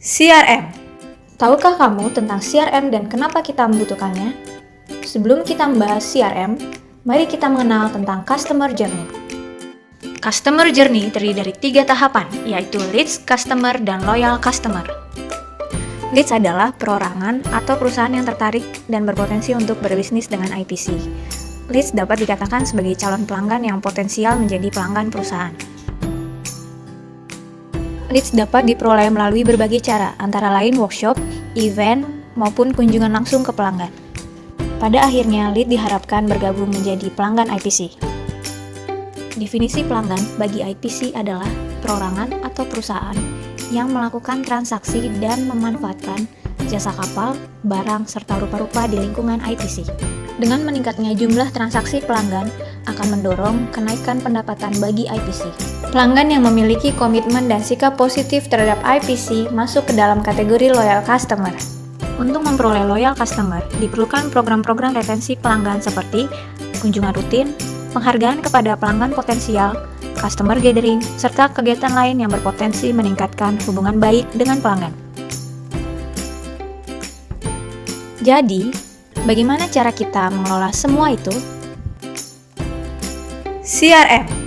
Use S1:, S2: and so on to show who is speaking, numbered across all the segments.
S1: CRM. Tahukah kamu tentang CRM dan kenapa kita membutuhkannya? Sebelum kita membahas CRM, mari kita mengenal tentang Customer Journey. Customer Journey terdiri dari 3 tahapan, yaitu Leads, Customer, dan Loyal Customer. Leads adalah perorangan atau perusahaan yang tertarik dan berpotensi untuk berbisnis dengan IPC. Leads dapat dikatakan sebagai calon pelanggan yang potensial menjadi pelanggan perusahaan. Leads dapat diperoleh melalui berbagai cara, antara lain workshop, event, maupun kunjungan langsung ke pelanggan. Pada akhirnya, lead diharapkan bergabung menjadi pelanggan IPC. Definisi pelanggan bagi IPC adalah perorangan atau perusahaan yang melakukan transaksi dan memanfaatkan jasa kapal, barang, serta rupa-rupa di lingkungan IPC. Dengan meningkatnya jumlah transaksi pelanggan akan mendorong kenaikan pendapatan bagi IPC. Pelanggan yang memiliki komitmen dan sikap positif terhadap IPC masuk ke dalam kategori loyal customer. Untuk memperoleh loyal customer, diperlukan program-program retensi pelanggan seperti kunjungan rutin, penghargaan kepada pelanggan potensial, customer gathering, serta kegiatan lain yang berpotensi meningkatkan hubungan baik dengan pelanggan. Jadi, bagaimana cara kita mengelola semua itu? CRM.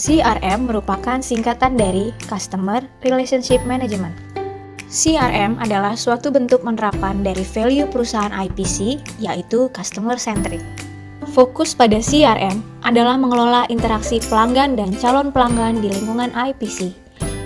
S1: CRM merupakan singkatan dari Customer Relationship Management. CRM adalah suatu bentuk penerapan dari value perusahaan IPC, yaitu Customer Centric. Fokus pada CRM adalah mengelola interaksi pelanggan dan calon pelanggan di lingkungan IPC,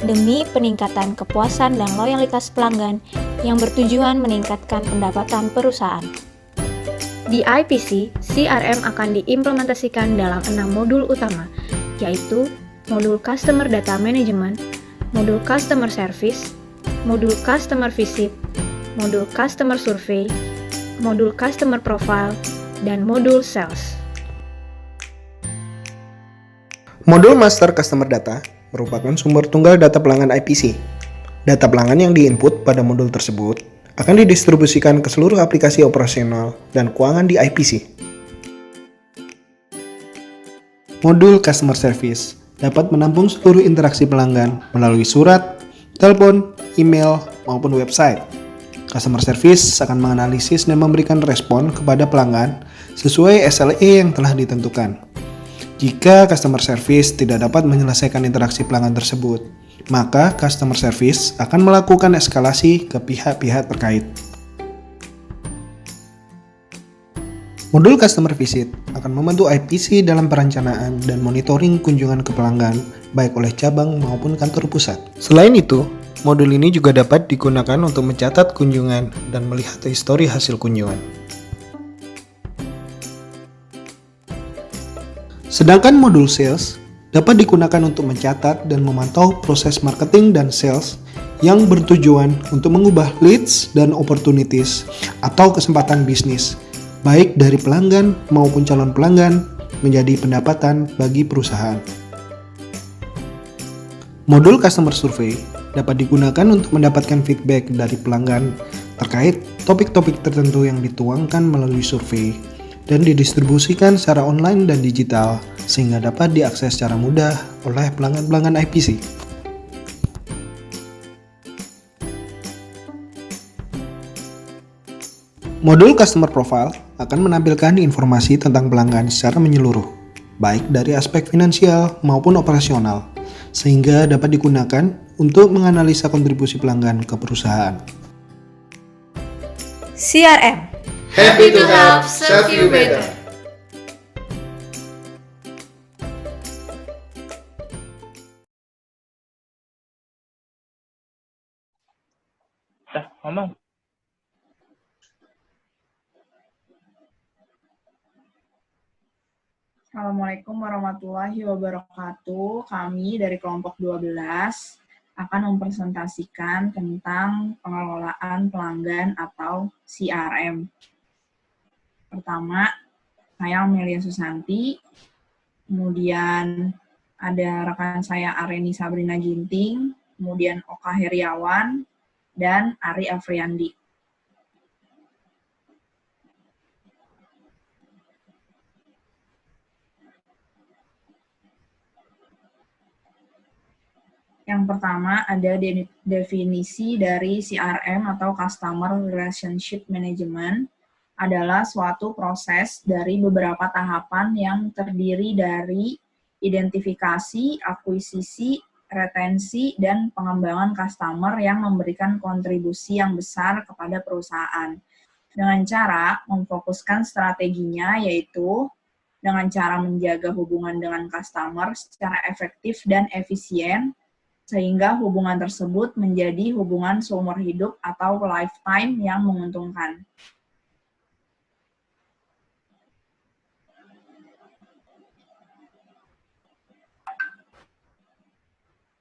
S1: demi peningkatan kepuasan dan loyalitas pelanggan yang bertujuan meningkatkan pendapatan perusahaan. Di IPC, CRM akan diimplementasikan dalam 6 modul utama, yaitu modul Customer Data Management, modul Customer Service, modul Customer Visit, modul Customer Survey, modul Customer Profile, dan modul Sales.
S2: Modul Master Customer Data merupakan sumber tunggal data pelanggan IPC. Data pelanggan yang diinput pada modul tersebut akan didistribusikan ke seluruh aplikasi operasional dan keuangan di IPC. Modul Customer Service dapat menampung seluruh interaksi pelanggan melalui surat, telepon, email, maupun website. Customer Service akan menganalisis dan memberikan respon kepada pelanggan sesuai SLA yang telah ditentukan. Jika Customer Service tidak dapat menyelesaikan interaksi pelanggan tersebut, maka Customer Service akan melakukan eskalasi ke pihak-pihak terkait. Modul Customer Visit akan membantu IPC dalam perencanaan dan monitoring kunjungan ke pelanggan, baik oleh cabang maupun kantor pusat. Selain itu, modul ini juga dapat digunakan untuk mencatat kunjungan dan melihat histori hasil kunjungan. Sedangkan modul Sales dapat digunakan untuk mencatat dan memantau proses marketing dan sales yang bertujuan untuk mengubah leads dan opportunities atau kesempatan bisnis, baik dari pelanggan maupun calon pelanggan, menjadi pendapatan bagi perusahaan. Modul Customer Survey dapat digunakan untuk mendapatkan feedback dari pelanggan terkait topik-topik tertentu yang dituangkan melalui survei dan didistribusikan secara online dan digital sehingga dapat diakses secara mudah oleh pelanggan-pelanggan IPC. Modul Customer Profile akan menampilkan informasi tentang pelanggan secara menyeluruh, baik dari aspek finansial maupun operasional, sehingga dapat digunakan untuk menganalisa kontribusi pelanggan ke perusahaan.
S1: CRM.
S3: Happy to help serve you better.
S4: Ngomong.
S5: Assalamualaikum warahmatullahi wabarakatuh. Kami dari kelompok 12 akan mempresentasikan tentang pengelolaan pelanggan atau CRM. Pertama, saya Amelia Susanti, kemudian ada rekan saya Areni Sabrina Ginting, kemudian Oka Heriawan, dan Ari Afriandi. Yang pertama ada definisi dari CRM atau Customer Relationship Management adalah suatu proses dari beberapa tahapan yang terdiri dari identifikasi, akuisisi, retensi, dan pengembangan customer yang memberikan kontribusi yang besar kepada perusahaan. Dengan cara memfokuskan strateginya yaitu dengan cara menjaga hubungan dengan customer secara efektif dan efisien, sehingga hubungan tersebut menjadi hubungan seumur hidup atau lifetime yang menguntungkan.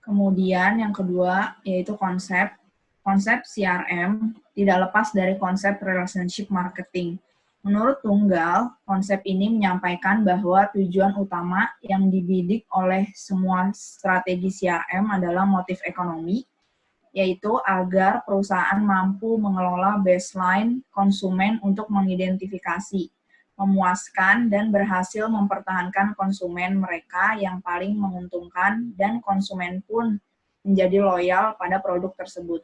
S5: Kemudian yang kedua yaitu konsep CRM tidak lepas dari konsep relationship marketing. Menurut Tunggal, konsep ini menyampaikan bahwa tujuan utama yang dibidik oleh semua strategi CRM adalah motif ekonomi, yaitu agar perusahaan mampu mengelola baseline konsumen untuk mengidentifikasi, memuaskan, dan berhasil mempertahankan konsumen mereka yang paling menguntungkan, dan konsumen pun menjadi loyal pada produk tersebut.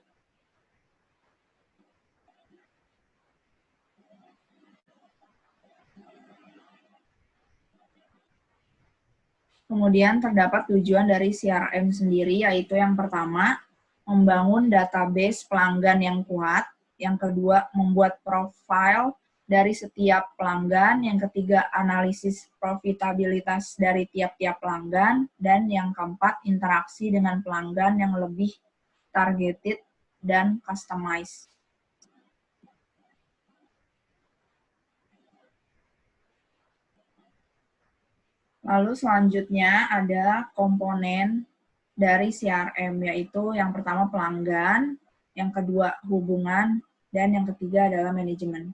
S5: Kemudian terdapat tujuan dari CRM sendiri, yaitu yang pertama, membangun database pelanggan yang kuat, yang kedua, membuat profil dari setiap pelanggan, yang ketiga, analisis profitabilitas dari tiap-tiap pelanggan, dan yang keempat, interaksi dengan pelanggan yang lebih targeted dan customized. Lalu selanjutnya ada komponen dari CRM, yaitu yang pertama pelanggan, yang kedua hubungan, dan yang ketiga adalah manajemen.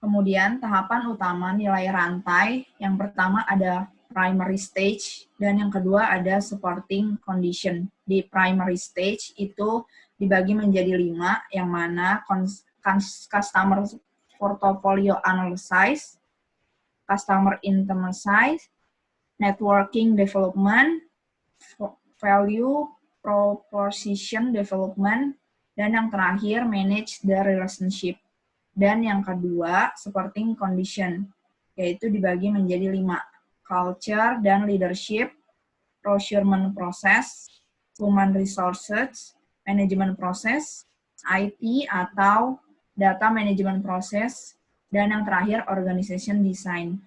S5: Kemudian tahapan utama nilai rantai, yang pertama ada primary stage, dan yang kedua ada supporting condition. Di primary stage itu dibagi menjadi 5, yang mana customer portfolio analysis, customer intimacy, networking development, value proposition development, dan yang terakhir manage the relationship. Dan yang kedua, supporting condition, yaitu dibagi menjadi 5, culture dan leadership, procurement process, human resources, management process, IT atau data management process, dan yang terakhir organization design.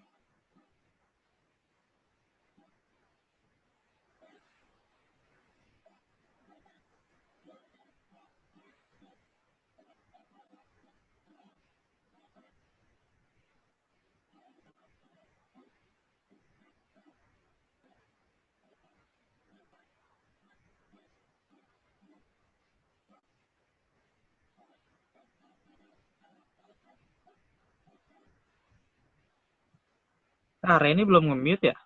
S3: Nah, Reni belum nge-mute ya?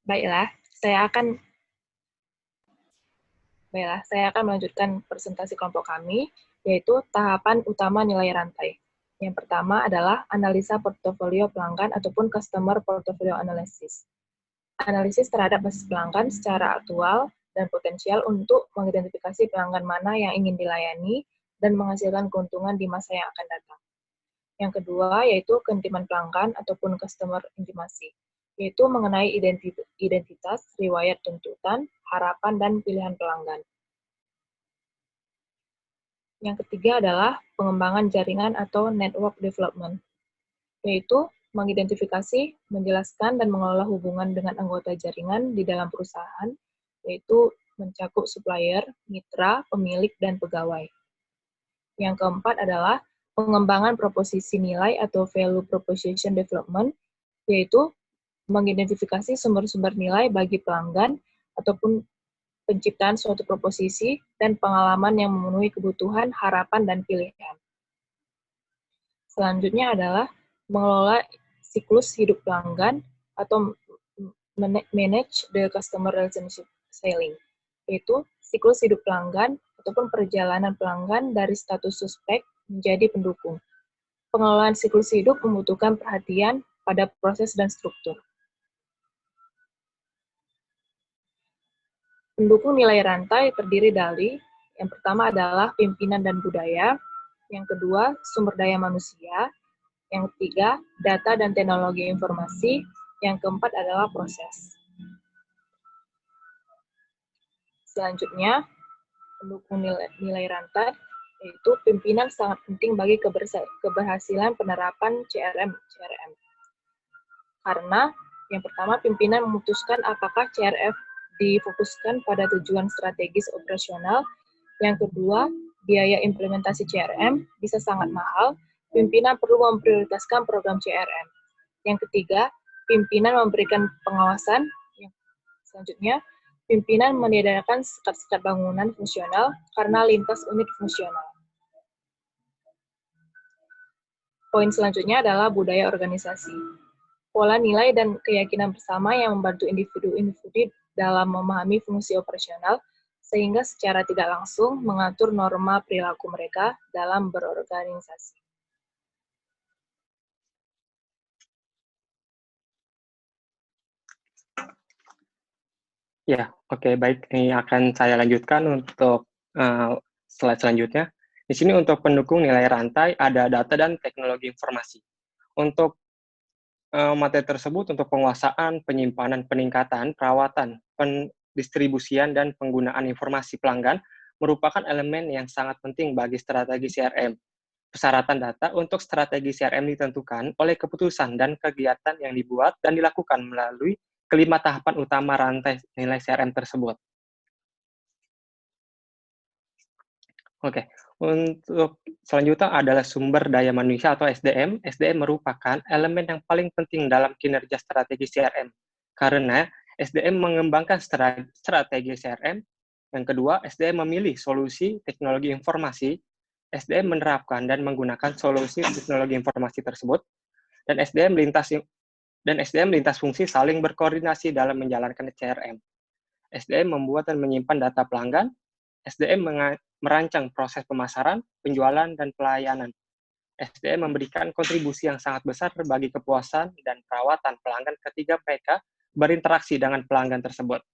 S4: Baiklah, saya akan melanjutkan presentasi kelompok kami, yaitu tahapan utama nilai rantai. Yang pertama adalah analisa portofolio pelanggan ataupun customer portfolio analysis. Analisis terhadap basis pelanggan secara aktual dan potensial untuk mengidentifikasi pelanggan mana yang ingin dilayani dan menghasilkan keuntungan di masa yang akan datang. Yang kedua yaitu keintiman pelanggan ataupun customer intimacy, yaitu mengenai identitas, riwayat tuntutan, harapan, dan pilihan pelanggan. Yang ketiga adalah pengembangan jaringan atau network development, yaitu mengidentifikasi, menjelaskan, dan mengelola hubungan dengan anggota jaringan di dalam perusahaan, yaitu mencakup supplier, mitra, pemilik, dan pegawai. Yang keempat adalah pengembangan proposisi nilai atau value proposition development, yaitu mengidentifikasi sumber-sumber nilai bagi pelanggan ataupun penciptaan suatu proposisi dan pengalaman yang memenuhi kebutuhan, harapan, dan pilihan. Selanjutnya adalah mengelola siklus hidup pelanggan atau manage the customer relationship selling, yaitu siklus hidup pelanggan, ataupun perjalanan pelanggan dari status suspek menjadi pendukung. Pengelolaan siklus hidup membutuhkan perhatian pada proses dan struktur. Pendukung nilai rantai terdiri dari, yang pertama adalah pimpinan dan budaya, yang kedua sumber daya manusia, yang ketiga data dan teknologi informasi, yang keempat adalah proses. Selanjutnya, pendukung nilai rantai, yaitu pimpinan sangat penting bagi keberhasilan penerapan CRM. Karena yang pertama, pimpinan memutuskan apakah CRM difokuskan pada tujuan strategis operasional. Yang kedua, biaya implementasi CRM bisa sangat mahal. Pimpinan perlu memprioritaskan program CRM. Yang ketiga, pimpinan memberikan pengawasan. Selanjutnya, pimpinan menyediakan sekat-sekat bangunan fungsional karena lintas unit fungsional. Poin selanjutnya adalah budaya organisasi. Pola nilai dan keyakinan bersama yang membantu individu-individu dalam memahami fungsi operasional, sehingga secara tidak langsung mengatur norma perilaku mereka dalam berorganisasi.
S6: Ya, oke, baik. Ini akan saya lanjutkan untuk slide selanjutnya. Di sini untuk pendukung nilai rantai ada data dan teknologi informasi. Untuk materi tersebut untuk penguasaan, penyimpanan, peningkatan, perawatan, pendistribusian, dan penggunaan informasi pelanggan merupakan elemen yang sangat penting bagi strategi CRM. Persyaratan data untuk strategi CRM ditentukan oleh keputusan dan kegiatan yang dibuat dan dilakukan melalui kelima tahapan utama rantai nilai CRM tersebut. Oke, untuk selanjutnya adalah sumber daya manusia atau SDM. SDM merupakan elemen yang paling penting dalam kinerja strategi CRM, karena SDM mengembangkan strategi CRM. Yang kedua, SDM memilih solusi teknologi informasi. SDM menerapkan dan menggunakan solusi teknologi informasi tersebut, dan SDM lintas fungsi saling berkoordinasi dalam menjalankan CRM. SDM membuat dan menyimpan data pelanggan. SDM merancang proses pemasaran, penjualan, dan pelayanan. SDM memberikan kontribusi yang sangat besar bagi kepuasan dan perawatan pelanggan ketika mereka berinteraksi dengan pelanggan tersebut.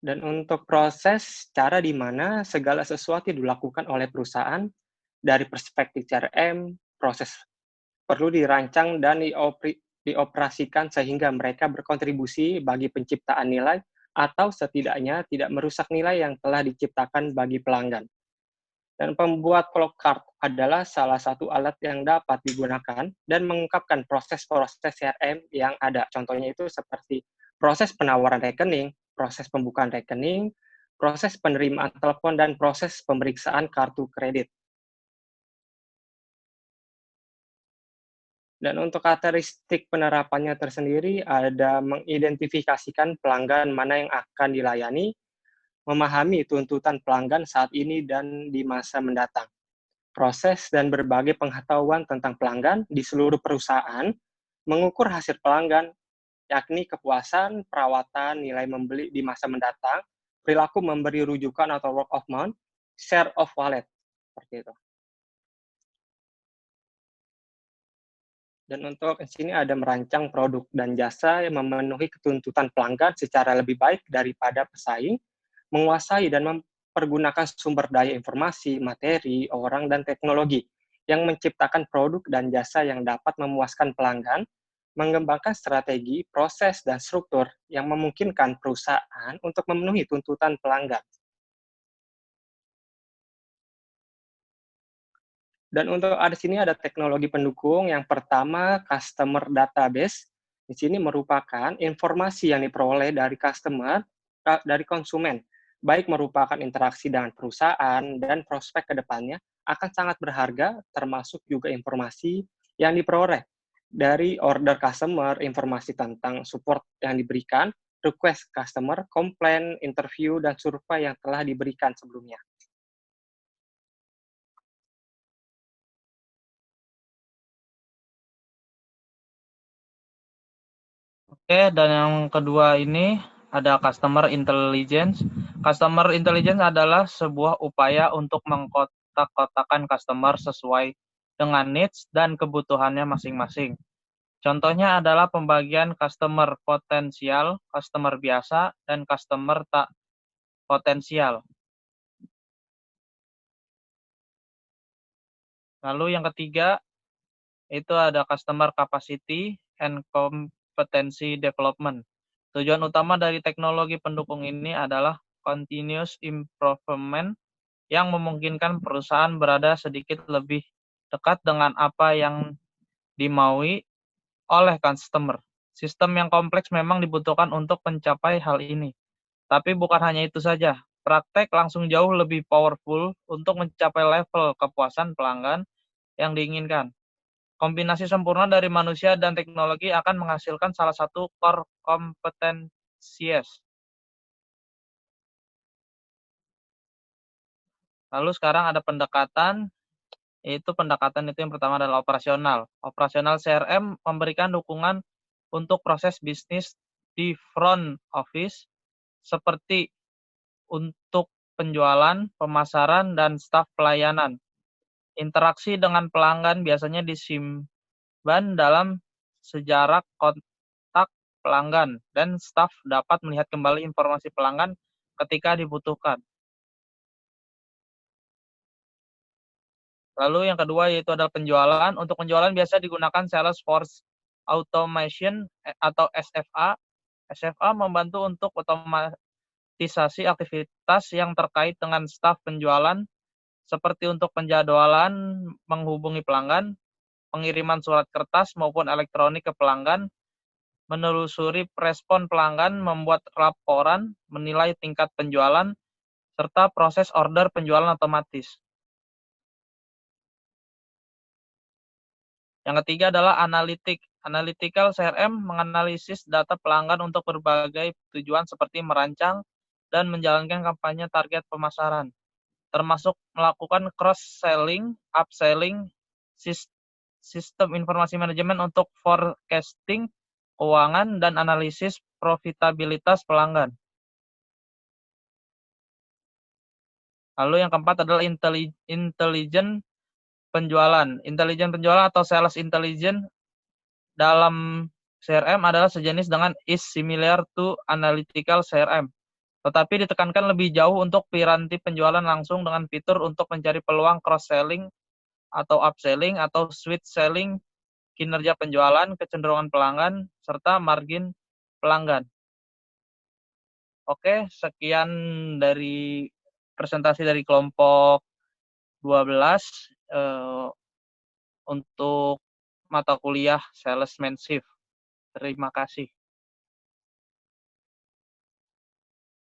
S6: Dan untuk proses, cara di mana segala sesuatu dilakukan oleh perusahaan, dari perspektif CRM, proses perlu dirancang dan dioperasikan sehingga mereka berkontribusi bagi penciptaan nilai atau setidaknya tidak merusak nilai yang telah diciptakan bagi pelanggan. Dan pembuat clock card adalah salah satu alat yang dapat digunakan dan mengungkapkan proses-proses CRM yang ada. Contohnya itu seperti proses penawaran rekening, proses pembukaan rekening, proses penerimaan telepon, dan proses pemeriksaan kartu kredit. Dan untuk karakteristik penerapannya tersendiri ada mengidentifikasikan pelanggan mana yang akan dilayani, memahami tuntutan pelanggan saat ini dan di masa mendatang, proses dan berbagai pengetahuan tentang pelanggan di seluruh perusahaan, mengukur hasil pelanggan, yakni kepuasan, perawatan, nilai membeli di masa mendatang, perilaku memberi rujukan atau word of mouth, share of wallet, seperti itu. Dan untuk di sini ada merancang produk dan jasa yang memenuhi ketuntutan pelanggan secara lebih baik daripada pesaing, menguasai dan mempergunakan sumber daya informasi, materi, orang, dan teknologi yang menciptakan produk dan jasa yang dapat memuaskan pelanggan, mengembangkan strategi, proses, dan struktur yang memungkinkan perusahaan untuk memenuhi tuntutan pelanggan. Dan untuk sini ada teknologi pendukung. Yang pertama, customer database. Di sini merupakan informasi yang diperoleh dari customer, dari konsumen, baik merupakan interaksi dengan perusahaan dan prospek ke depannya, akan sangat berharga, termasuk juga informasi yang diperoleh dari order customer, informasi tentang support yang diberikan, request customer, komplain, interview, dan survei yang telah diberikan sebelumnya.
S3: Oke, dan yang kedua ini ada customer intelligence. Customer intelligence adalah sebuah upaya untuk mengkotak-kotakan customer sesuai dengan needs dan kebutuhannya masing-masing. Contohnya adalah pembagian customer potensial, customer biasa, dan customer tak potensial. Lalu yang ketiga, itu ada customer capacity and competency development. Tujuan utama dari teknologi pendukung ini adalah continuous improvement yang memungkinkan perusahaan berada sedikit lebih dekat dengan apa yang dimaui oleh customer. Sistem yang kompleks memang dibutuhkan untuk mencapai hal ini. Tapi bukan hanya itu saja. Praktek langsung jauh lebih powerful untuk mencapai level kepuasan pelanggan yang diinginkan. Kombinasi sempurna dari manusia dan teknologi akan menghasilkan salah satu core competencies. Lalu sekarang ada pendekatan, yaitu pendekatan itu yang pertama adalah operasional. Operasional CRM memberikan dukungan untuk proses bisnis di front office seperti untuk penjualan, pemasaran, dan staf pelayanan. Interaksi dengan pelanggan biasanya disimpan dalam sejarah kontak pelanggan, dan staf dapat melihat kembali informasi pelanggan ketika dibutuhkan. Lalu yang kedua yaitu adalah penjualan. Untuk penjualan biasa digunakan Salesforce Automation atau SFA. SFA membantu untuk otomatisasi aktivitas yang terkait dengan staf penjualan, seperti untuk penjadwalan menghubungi pelanggan, pengiriman surat kertas maupun elektronik ke pelanggan, menelusuri respon pelanggan, membuat laporan, menilai tingkat penjualan, serta proses order penjualan otomatis. Yang ketiga adalah analitik. Analytical CRM menganalisis data pelanggan untuk berbagai tujuan seperti merancang dan menjalankan kampanye target pemasaran, termasuk melakukan cross-selling, upselling, sistem informasi manajemen untuk forecasting, keuangan, dan analisis profitabilitas pelanggan. Lalu yang keempat adalah intelligent penjualan. Intelijen penjualan atau sales intelligence dalam CRM adalah sejenis dengan is similar to analytical CRM. Tetapi ditekankan lebih jauh untuk piranti penjualan langsung dengan fitur untuk mencari peluang cross-selling atau upselling atau switch selling, kinerja penjualan, kecenderungan pelanggan, serta margin pelanggan. Oke, sekian dari presentasi dari kelompok 12 untuk mata kuliah salesmanship. Terima kasih.